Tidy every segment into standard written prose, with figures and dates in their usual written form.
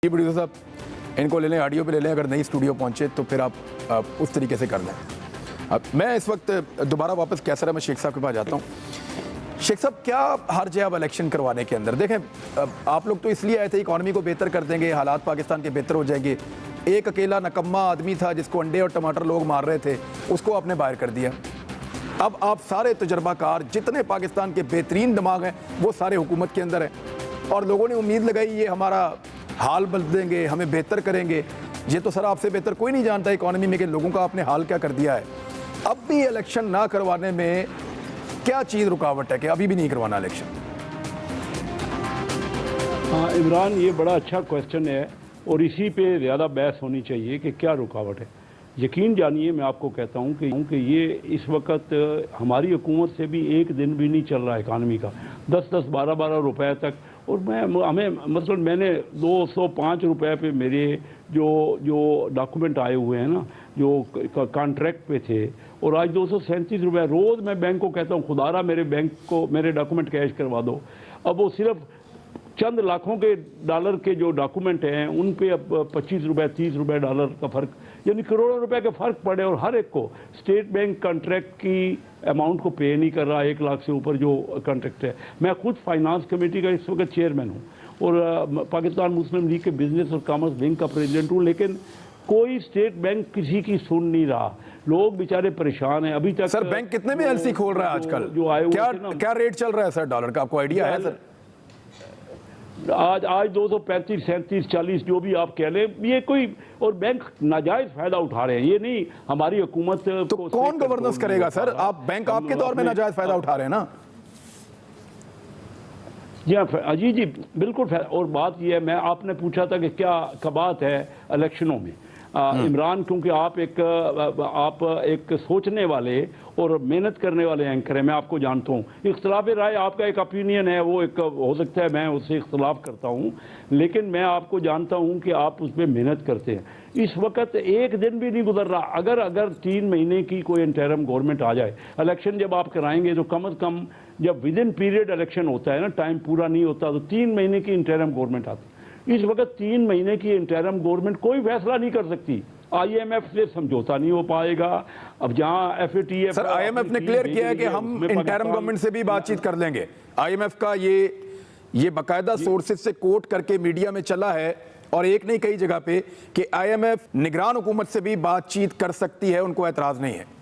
Producer साहब, इनको ले लें, ऑडियो पे ले लें, अगर नहीं स्टूडियो पहुंचे तो फिर आप उस तरीके से कर लें। अब मैं इस वक्त दोबारा वापस कैसर अहमद शेख साहब के पास जाता हूँ। शेख साहब, क्या हर्ज है अब इलेक्शन करवाने के अंदर? देखें, आप लोग तो इसलिए आए थे इकॉनमी को बेहतर कर देंगे, हालात पाकिस्तान के बेहतर हो जाएंगे। एक अकेला नकम्मा आदमी था जिसको अंडे और टमाटर लोग मार रहे थे, उसको आपने बाहर कर दिया। अब आप सारे तजर्बाकार, जितने पाकिस्तान के बेहतरीन दिमाग हैं, वो सारे हुकूमत के अंदर हैं और लोगों ने उम्मीद लगाई ये हमारा हाल बदल देंगे, हमें बेहतर करेंगे। ये तो सर आपसे बेहतर कोई नहीं जानता इकॉनमी में कि लोगों का आपने हाल क्या कर दिया है। अब भी इलेक्शन ना करवाने में क्या चीज़ रुकावट है कि अभी भी नहीं करवाना इलेक्शन? हाँ इमरान, ये बड़ा अच्छा क्वेश्चन है और इसी पे ज़्यादा बहस होनी चाहिए कि क्या रुकावट है। यकीन जानिए, मैं आपको कहता हूँ कि ये इस वक्त हमारी हुकूमत से भी एक दिन भी नहीं चल रहा है इकानमी का। 10-10, 12-12 रुपए तक, और मैंने 205 रुपए पे मेरे जो डॉक्यूमेंट आए हुए हैं ना, जो कॉन्ट्रैक्ट पे थे, और आज 237 रुपये रोज़ मैं बैंक को कहता हूँ खुदारा मेरे बैंक को मेरे डॉक्यूमेंट कैश करवा दो। अब वो सिर्फ चंद लाखों के डॉलर के जो डॉक्यूमेंट हैं उन पे अब 25 रुपये 30 रुपये डॉलर का फ़र्क, यानी करोड़ों रुपए का फ़र्क पड़े, और हर एक को स्टेट बैंक कॉन्ट्रैक्ट की अमाउंट को पे नहीं कर रहा। 1 लाख से ऊपर जो कॉन्ट्रैक्ट है। मैं खुद फाइनेंस कमेटी का इस वक्त चेयरमैन हूँ और पाकिस्तान मुस्लिम लीग के बिजनेस और कॉमर्स विंग का प्रेसिडेंट हूँ, लेकिन कोई स्टेट बैंक किसी की सुन नहीं रहा। लोग बेचारे परेशान हैं अभी तक। सर बैंक कितने में एलसी खोल रहा है आजकल? जो आए क्या रेट चल रहा है सर डॉलर का, आपको आइडिया है सर? आज 235, 37, 40 जो भी आप कह लें, ये कोई, और बैंक नाजायज फायदा उठा रहे हैं। ये नहीं हमारी हुकूमत तो कौन गवर्नेंस करेगा सर? आप बैंक आपके दौर में नाजायज फायदा उठा रहे हैं ना? जी जी बिल्कुल। और बात यह है, मैं आपने पूछा था कि क्या कबात है इलेक्शनों में। इमरान, क्योंकि आप एक सोचने वाले और मेहनत करने वाले एंकर हैं, मैं आपको जानता हूँ। इख्तलाफ राय आपका एक ओपिनियन है, वो एक हो सकता है मैं उससे इख्तलाफ करता हूँ, लेकिन मैं आपको जानता हूँ कि आप उस पर मेहनत करते हैं। इस वक्त एक दिन भी नहीं गुजर रहा। अगर 3 महीने की कोई इंटरिम गवर्नमेंट आ जाए, इलेक्शन जब आप कराएंगे तो कम से कम जब विद इन पीरियड इलेक्शन होता है ना, टाइम पूरा नहीं होता, तो 3 महीने की इंटरिम गवर्नमेंट आती। इस वक्त 3 महीने की इंटरिम गवर्नमेंट कोई फैसला नहीं कर सकती। IMF से समझौता नहीं हो पाएगा। अब जहां FATF, सर IMF ने क्लियर किया है कि हम इंटरिम गवर्नमेंट से भी बातचीत कर लेंगे। IMF का ये बाकायदा सोर्सेज से कोट करके मीडिया में चला है, और एक नहीं कई जगह पे, कि IMF निगरान हुकूमत से भी बातचीत कर सकती है, उनको एतराज नहीं है।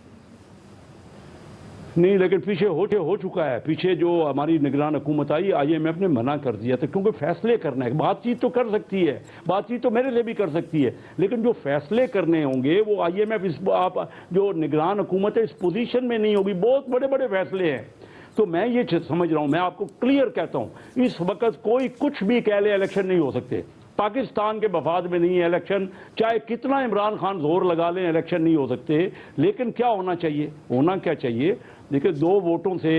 नहीं, लेकिन पीछे हो चुका है। पीछे जो हमारी निगरान हुकूमत आई, IMF ने मना कर दिया था, क्योंकि फैसले करना है। बातचीत तो कर सकती है, बातचीत तो मेरे लिए भी कर सकती है, लेकिन जो फैसले करने होंगे वो IMF आप जो निगरान हुकूमत है इस पोजीशन में नहीं होगी। बहुत बड़े बड़े फैसले हैं। तो मैं ये समझ रहा हूँ, मैं आपको क्लियर कहता हूँ, इस वक्त कोई कुछ भी कह ले, इलेक्शन नहीं हो सकते। पाकिस्तान के मफाद में नहीं है इलेक्शन, चाहे कितना इमरान खान जोर लगा लें, इलेक्शन नहीं हो सकते। लेकिन क्या होना चाहिए? होना क्या चाहिए? देखिए, 2 वोटों से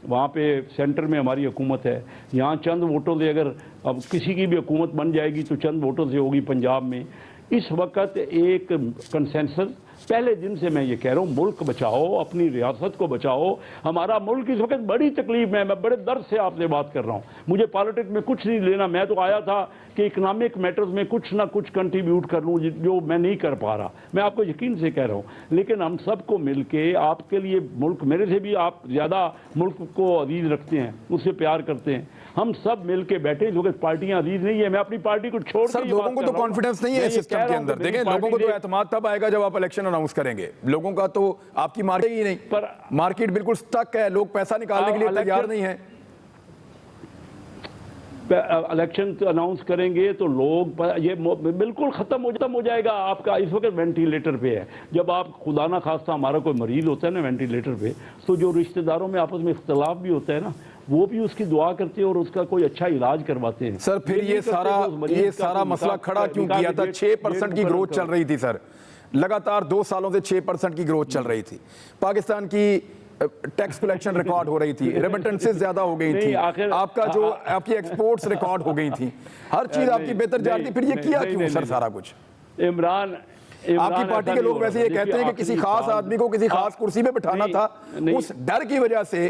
वहाँ पे सेंटर में हमारी हुकूमत है, यहाँ चंद वोटों से अगर अब किसी की भी हुकूमत बन जाएगी तो चंद वोटों से होगी। पंजाब में इस वक्त एक कंसेंसस, पहले दिन से मैं ये कह रहा हूँ, मुल्क बचाओ, अपनी रियासत को बचाओ। हमारा मुल्क इस वक्त बड़ी तकलीफ में है। मैं बड़े दर्द से आपसे बात कर रहा हूँ। मुझे पॉलिटिक्स में कुछ नहीं लेना। मैं तो आया था कि इकोनॉमिक मैटर्स में कुछ ना कुछ कंट्रीब्यूट कर लूँ, जो मैं नहीं कर पा रहा। मैं आपको यकीन से कह रहा हूँ। लेकिन हम सबको मिल के आपके लिए, मुल्क मेरे से भी आप ज़्यादा मुल्क को अजीज़ रखते हैं, उससे प्यार करते हैं। हम सब मिल के बैठे, जो कि पार्टियां अजीज नहीं है। मैं अपनी पार्टी को छोड़ सर, लोगों को तो कॉन्फिडेंस नहीं है सिस्टम के अंदर। देखें, लोगों को तो एतमाद तब आएगा जब आप इलेक्शन अनाउंस करेंगे। लोगों का तो आपकी मार्केट ही नहीं, पर मार्केट बिल्कुल स्टक है, लोग पैसा निकालने के लिए तैयार नहीं है। इलेक्शन अनाउंस करेंगे तो लोग ये बिल्कुल खत्म हो जाएगा। आपका इस वक्त वेंटिलेटर पे है। जब आप खुदा ना खास्ता हमारा कोई मरीज होता है ना वेंटिलेटर पे, तो जो रिश्तेदारोरों में आपस में इख्तलाफ भी होता है ना, वो भी उसकी दुआ करते हैं और उसका कोई अच्छा इलाज करवाते हैं। सर फिर ये सारा मसला खड़ा क्यों किया था? 6% की ग्रोथ चल रही थी सर, लगातार 2 सालों से 6% की ग्रोथ चल रही थी। पाकिस्तान की टैक्स कलेक्शन रिकॉर्ड हो रही थी, रेमिटेंसेस ज्यादा हो गई थी, आपकी एक्सपोर्ट्स रिकॉर्ड हो गई थी, हर चीज आपकी बेहतर जा रही थी। फिर ये किया क्यों सर सारा कुछ? इमरान, आपकी पार्टी के लोग वैसे ये कहते हैं कि किसी खास आदमी को किसी खास कुर्सी पे बिठाना था, उस डर की वजह से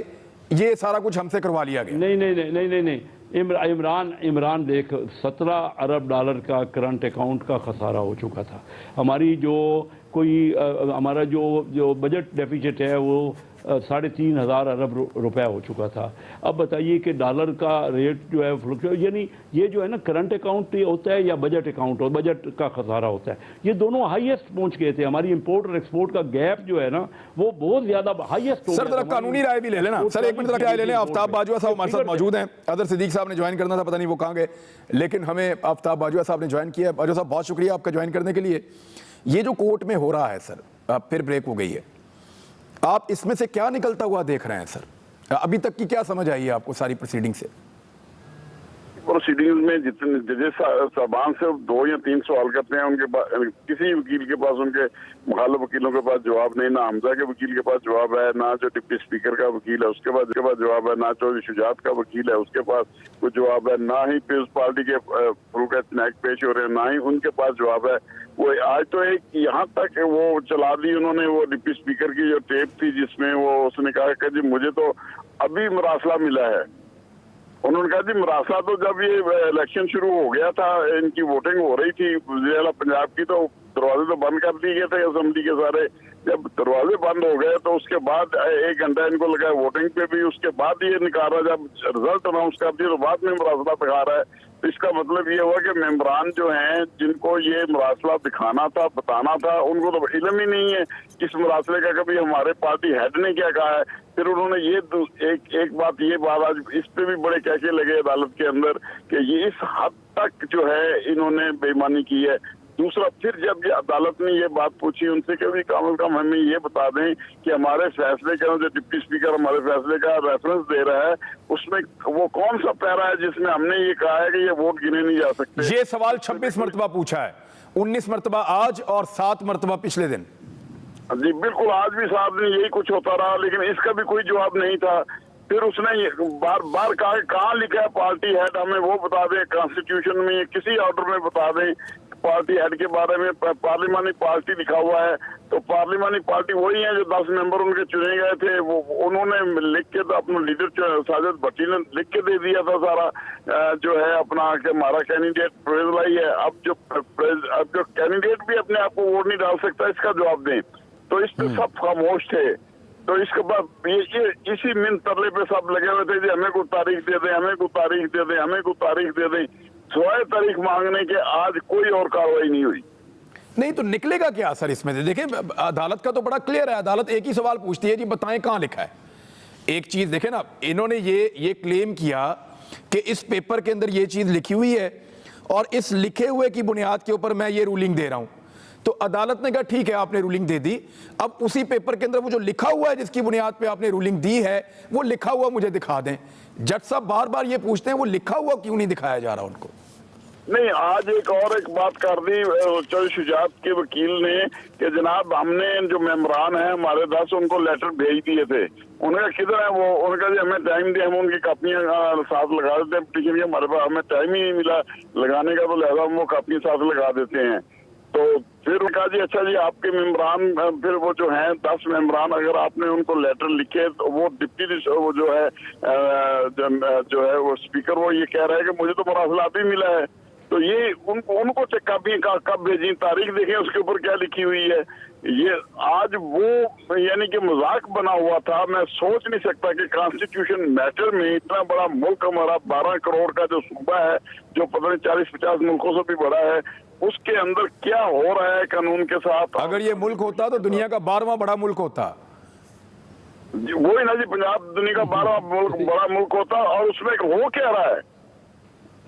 ये सारा कुछ हमसे करवा लिया गया। नहीं, इमरान देख, 17 अरब डॉलर का करंट अकाउंट का खसारा हो चुका था। हमारी जो हमारा जो बजट डेफिसिट है वो 3,500 अरब रुपया हो चुका था। अब बताइए कि डॉलर का रेट जो है, यानी ये जो है ना करंट अकाउंट होता है या बजट अकाउंट, और बजट का खसारा होता है, ये दोनों हाईएस्ट पहुंच गए थे। हमारी इंपोर्ट और एक्सपोर्ट का गैप जो है ना वो बहुत ज्यादा हाईएस्ट हो सर गया। जरा कानूनी राय भी ले लेना सर, एक मिनट राय ले लें। आफ्ताब बाजवा साहब हमारे साथ मौजूद हैं। अदर सिद्दीक साहब ने ज्वाइन करना था, पता नहीं वो कहाँ गए, लेकिन हमें आफ्ताब बाजवा साहब ने ज्वाइन किया। बाजवा साहब बहुत शुक्रिया आपका ज्वाइन करने के लिए। ये जो कोर्ट में हो रहा है सर, फिर ब्रेक हो गई है, आप इसमें से क्या निकलता हुआ देख रहे हैं सर? अभी तक की क्या समझ आई है आपको सारी प्रोसीडिंग से? प्रोसीडिंग्स में जितने जजेस साहबान से 2 या 3 सवाल करते हैं, उनके पास किसी वकील के पास, उनके मुखालिफ वकीलों के पास जवाब नहीं, ना हमजा के वकील के पास जवाब है, ना जो डिप्टी स्पीकर का वकील है उसके पास जवाब है, ना चौधरी शुजात का वकील है उसके पास कोई जवाब है, ना ही पीपल्स पार्टी के फरूक नायक पेश हो रहे हैं, ना ही उनके पास जवाब है। वो आज तो एक यहाँ तक वो चला दी उन्होंने, वो डिप्टी स्पीकर की जो टेप थी जिसमें वो उसने कहा कि जी मुझे तो अभी मरासला मिला है। उन्होंने कहा जी मरासला तो जब ये इलेक्शन शुरू हो गया था, इनकी वोटिंग हो रही थी वज़ीर-ए-आला पंजाब की, तो दरवाजे तो बंद कर दिए गए थे असेंबली के सारे। जब दरवाजे बंद हो गए तो उसके बाद 1 घंटा इनको लगा वोटिंग पे भी, उसके बाद ये निकाला, जब रिजल्ट अनाउंस कर दिया तो बाद में मरासला दिखा रहा है। तो इसका मतलब ये हुआ कि मेंबरान जो हैं जिनको ये मरासला दिखाना था, बताना था, उनको तो इल्म ही नहीं है इस मरासले का, कभी हमारे पार्टी हेड ने क्या कहा है। फिर उन्होंने ये एक बात आज इस पे भी बड़े कहके लगे अदालत के अंदर कि ये इस हद तक जो है इन्होंने बेईमानी की है। दूसरा, फिर जब ये अदालत ने ये बात पूछी उनसे कि भी कम से कम हमें ये बता दें कि हमारे फैसले का, जो डिप्टी स्पीकर हमारे फैसले का रेफरेंस दे रहा है उसमें वो कौन सा पैरा है जिसमें हमने ये कहा है कि ये वोट गिने नहीं जा सकते। ये सवाल 26 मरतबा पूछा है, 19 मरतबा आज और 7 मरतबा पिछले दिन। जी बिल्कुल, आज भी 7 दिन यही कुछ होता रहा, लेकिन इसका भी कोई जवाब नहीं था। फिर उसने बार बार कहा कहाँ लिखा है पार्टी हेड, हमें वो बता दें, कॉन्स्टिट्यूशन में किसी ऑर्डर में बता दें पार्टी हेड के बारे में। पार्लिमानी पार्टी लिखा हुआ है, तो पार्लिमानी पार्टी वही है जो 10 मेंबर उनके चुने गए थे। वो उन्होंने लिख के तो अपना लीडर साजिद भट्टी ने लिख के दे दिया था सारा जो है अपना कि हमारा कैंडिडेट परवेज लाई है। अब जो कैंडिडेट भी अपने आप को वोट नहीं डाल सकता, इसका जवाब दें। तो इस पे सब खामोश थे। तो इसके बाद ये इसी मिन तरले पे सब लगे हुए थे कि हमें को तारीख दे दें, हमें को तारीख दे दें, हमें को तारीख दे दें। सिवाय तारीख मांगने के आज कोई और कार्रवाई नहीं हुई। नहीं तो निकलेगा क्या सर इसमें से? देखिए अदालत का तो बड़ा क्लियर है, अदालत एक ही सवाल पूछती है जी बताएं कहां लिखा है। एक चीज देखें ना, इन्होंने ये क्लेम किया कि इस पेपर के अंदर ये चीज लिखी हुई है और इस लिखे हुए की बुनियाद के ऊपर मैं ये रूलिंग दे रहा हूं। तो अदालत ने कहा ठीक है आपने रूलिंग दे दी, अब उसी पेपर के अंदर वो जो लिखा हुआ है जिसकी बुनियाद पे आपने रूलिंग दी है वो लिखा हुआ मुझे दिखा दें। जज साहब बार बार ये पूछते हैं वो लिखा हुआ क्यों नहीं दिखाया जा रहा उनको? नहीं, आज एक बात कर दी चौधरी शुजात के वकील ने कि जनाब हमने जो मेंबरान है हमारे 10 उनको लेटर भेज दिए थे। उनका किधर है वो? उनका जी हमें टाइम दिया, हम उनकी कापियां साथ लगा देते हैं पिटीशन के, हमारे पास हमें टाइम ही नहीं मिला लगाने का, तो लिहाजा हम वो कापियां साथ लगा देते हैं। तो फिर कहा जी अच्छा जी आपके मेंबरान, फिर वो जो हैं 10 मेंबरान, अगर आपने उनको लेटर लिखे तो वो डिप्टी वो जो है वो स्पीकर वो ये कह रहा है कि मुझे तो मरासला अभी मिला है। तो ये उनको कापी कब भेजी, तारीख देखें उसके ऊपर क्या लिखी हुई है। ये आज वो यानी कि मजाक बना हुआ था। मैं सोच नहीं सकता कि कॉन्स्टिट्यूशन मैटर में इतना बड़ा मुल्क हमारा 12 करोड़ का जो सूबा है, जो पता नहीं 40-50 मुल्कों से भी बड़ा है, उसके अंदर क्या हो रहा है कानून के साथ। अगर ये मुल्क होता तो दुनिया का 12वां बड़ा मुल्क होता। वही ना जी, पंजाब दुनिया का 12वां बड़ा मुल्क होता। और उसमें हो क्या रहा है,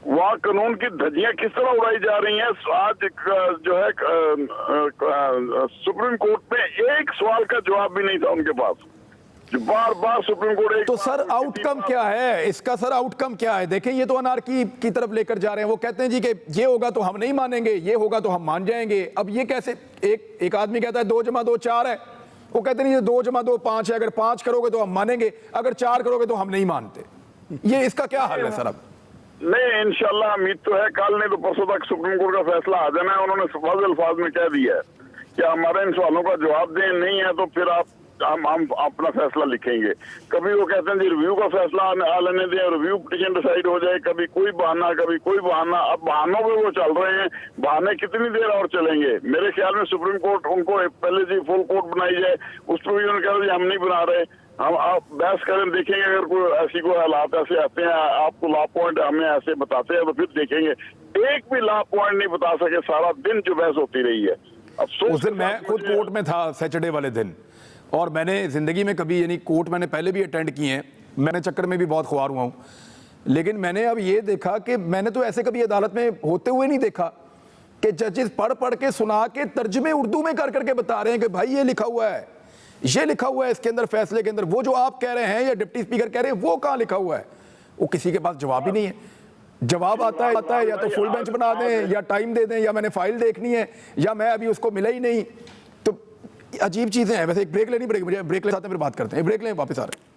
वहाँ कानून की धज्जियां किस तरह उड़ाई जा रही हैं। आज जो है सुप्रीम कोर्ट में एक सवाल का जवाब भी नहीं था उनके पास, जो बार बार सुप्रीम कोर्ट। तो सर आउटकम क्या है इसका? सर आउटकम क्या है? देखें ये तो अनार्की की तरफ लेकर जा रहे हैं। वो कहते हैं जी कि ये होगा तो हम नहीं मानेंगे, ये होगा तो हम मान जाएंगे। अब ये कैसे? एक आदमी कहता है 2 + 2 4 है, वो कहते नहीं 2 + 2 5 है, अगर 5 करोगे तो हम मानेंगे, अगर 4 करोगे तो हम नहीं मानते। ये इसका क्या हल है सर? अब नहीं, इंशाल्लाह उम्मीद तो है कल नहीं तो परसों तक सुप्रीम कोर्ट का फैसला आ जाना है। उन्होंने वाज़ेह अल्फाज में कह दिया है कि हमारे इन सवालों का जवाब दें, नहीं है तो फिर आप हम अपना फैसला लिखेंगे। कभी वो कहते हैं जी रिव्यू का फैसला आ लेने दें, रिव्यू पिटीशन डिसाइड हो जाए, कभी कोई बहाना कभी कोई बहाना। अब बहानों पे वो चल रहे हैं, बहाने कितनी देर और चलेंगे? मेरे ख्याल में सुप्रीम कोर्ट उनको पहले जी फुल कोर्ट बनाई जाए, उस पर भी उन्होंने कहा हम नहीं बना रहे, हम आप बहस करें, देखेंगे अगर कोई ऐसी कोई हालात ऐसे आते हैं, आपको लॉ पॉइंट हमें ऐसे बताते हैं तो फिर देखेंगे। एक भी लॉ पॉइंट नहीं बता सके, सारा दिन जो बहस होती रही है। उस दिन मैं खुद कोर्ट में था सैटरडे वाले दिन, और मैंने जिंदगी में कभी यानी कोर्ट मैंने पहले भी अटेंड किए हैं, मैंने चक्कर में भी बहुत खुआर हुआ हूँ, लेकिन मैंने अब ये देखा कि मैंने तो ऐसे कभी अदालत में होते हुए नहीं देखा कि जजेस पढ़ पढ़ के सुना के तर्जमे उर्दू में कर करके बता रहे हैं कि भाई ये लिखा हुआ है, ये लिखा हुआ है इसके अंदर फैसले के अंदर। वो जो आप कह रहे हैं या डिप्टी स्पीकर कह रहे हैं वो कहाँ लिखा हुआ है? वो किसी के पास जवाब ही नहीं है। जवाब आता है या तो फुल बेंच बना दें या टाइम दे दें या मैंने फाइल देखनी है या मैं अभी उसको मिला ही नहीं। तो अजीब चीजें हैं। वैसे एक ब्रेक लेनी पड़ेगी मुझे, ब्रेक ले साथ में फिर बात करते हैं, ब्रेक लें वापस आ रहे हैं।